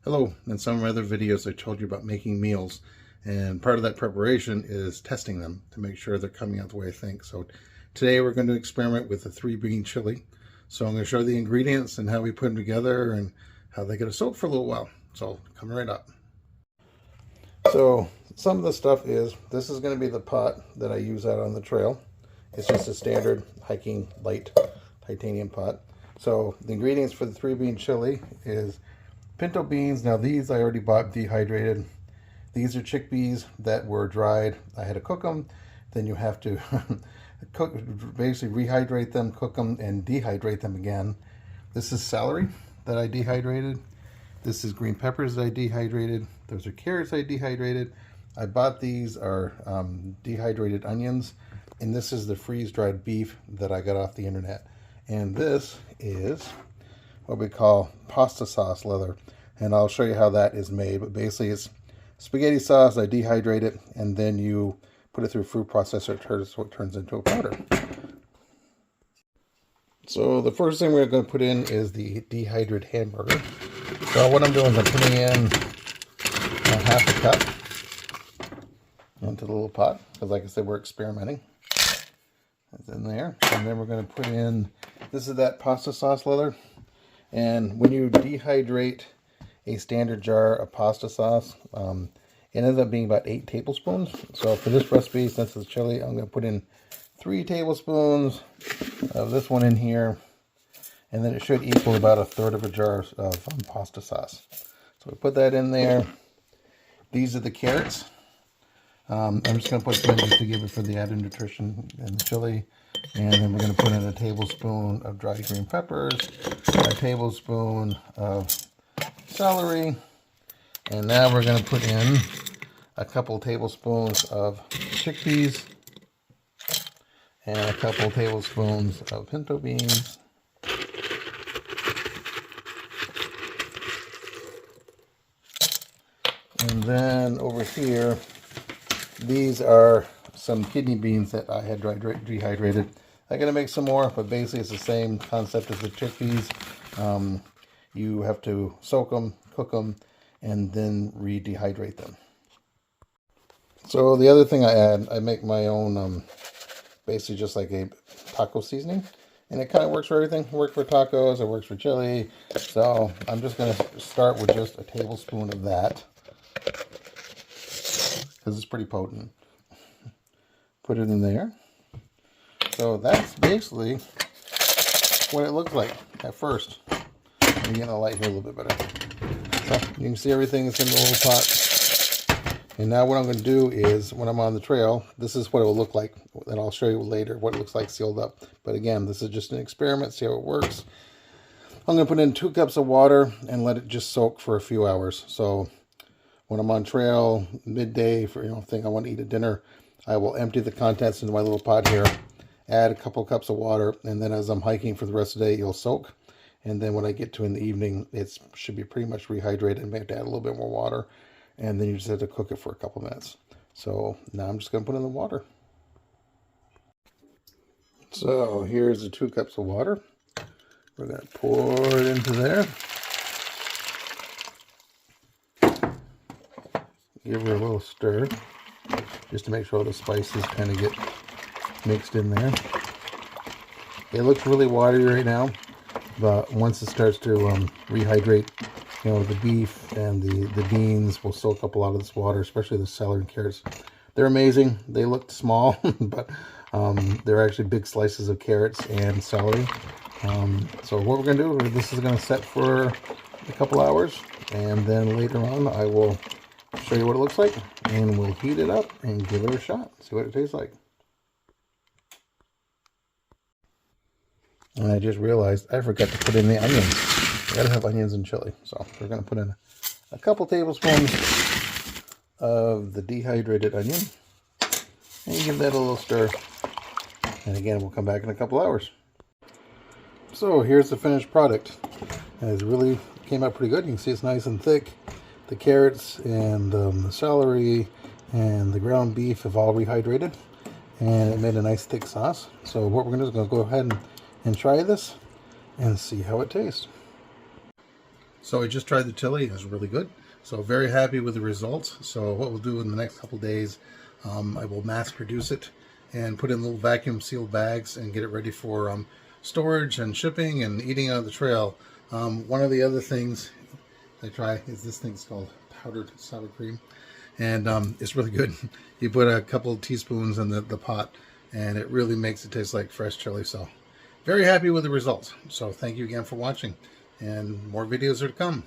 Hello, in some of my other videos I told you about making meals, and part of that preparation is testing them to make sure they're coming out the way I think. So today we're going to experiment with a 3-bean chili. So I'm going to show the ingredients and how we put them together and how they get to soak for a little while. So coming right up. So some of the stuff is, this is going to be the pot that I use out on the trail. It's just a standard hiking light titanium pot. So the ingredients for the 3-bean chili is pinto beans. Now these I already bought dehydrated. These are chickpeas that were dried. I had to cook them. Then you have to cook, basically rehydrate them, cook them, and dehydrate them again. This is celery that I dehydrated. This is green peppers that I dehydrated. Those are carrots I dehydrated. I bought these are dehydrated onions. And this is the freeze-dried beef that I got off the internet. And this is what we call pasta sauce leather, and I'll show you how that is made. But basically it's spaghetti sauce. I dehydrate it and then you put it through a food processor so it turns into a powder. So the first thing we're going to put in is the dehydrated hamburger. So what I'm doing is I'm putting in a half a cup into the little pot, because like I said, we're experimenting. It's in there. And then we're going to put in, this is that pasta sauce leather. And when you dehydrate a standard jar of pasta sauce, it ends up being about 8 tablespoons. So for this recipe, since it's chili, I'm going to put in 3 tablespoons of this one in here. And then it should equal about 1/3 of a jar of pasta sauce. So we put that in there. These are the carrots. I'm just going to put some in just to give it for the added nutrition in the chili. And then we're going to put in a tablespoon of dried green peppers, a tablespoon of celery, and now we're going to put in a couple tablespoons of chickpeas and a couple tablespoons of pinto beans. And then over here, these are some kidney beans that I had dehydrated. I'm going to make some more, but basically it's the same concept as the chickpeas. You have to soak them, cook them, and then re-dehydrate them. So the other thing I add, I make my own, basically just like a taco seasoning. And it kind of works for everything. It works for tacos, it works for chili. So I'm just going to start with just a tablespoon of that, because it's pretty potent. Put it in there. So that's basically what it looks like at first. I'm getting the light here a little bit better. So you can see everything is in the little pot. And now what I'm going to do is, when I'm on the trail, this is what it will look like. And I'll show you later what it looks like sealed up. But again, this is just an experiment, see how it works. I'm going to put in 2 cups of water and let it just soak for a few hours. So when I'm on trail, midday, for think I want to eat at dinner, I will empty the contents into my little pot here, add a couple cups of water, and then as I'm hiking for the rest of the day, it'll soak. And then when I get to in the evening, it should be pretty much rehydrated and may have to add a little bit more water. And then you just have to cook it for a couple minutes. So now I'm just going to put in the water. So here's the 2 cups of water. We're going to pour it into there. Give her a little stir, just to make sure all the spices kind of get mixed in there. It looks really watery right now, but once it starts to rehydrate, the beef and the beans will soak up a lot of this water, especially the celery and carrots. They're amazing. They look small, but they're actually big slices of carrots and celery. So what we're going to do, this is going to set for a couple hours, and then later on I will show you what it looks like, and we'll heat it up and give it a shot, see what it tastes like. And I just realized I forgot to put in the onions. You gotta have onions in chili. So we're gonna put in a couple tablespoons of the dehydrated onion and give that a little stir. And again, we'll come back in a couple hours. So here's the finished product. And it really came out pretty good. You can see it's nice and thick. The carrots and the celery and the ground beef have all rehydrated, and it made a nice thick sauce. So what we're going to do is go ahead and try this and see how it tastes. So I just tried the chili. It was really good. So very happy with the results. So what we'll do in the next couple days, I will mass produce it and put in little vacuum sealed bags and get it ready for storage and shipping and eating on the trail. One of the other things I try is this thing's called powdered sour cream, and it's really good. You put a couple of teaspoons in the pot, and it really makes it taste like fresh chili. So very happy with the results. So thank you again for watching, and more videos are to come.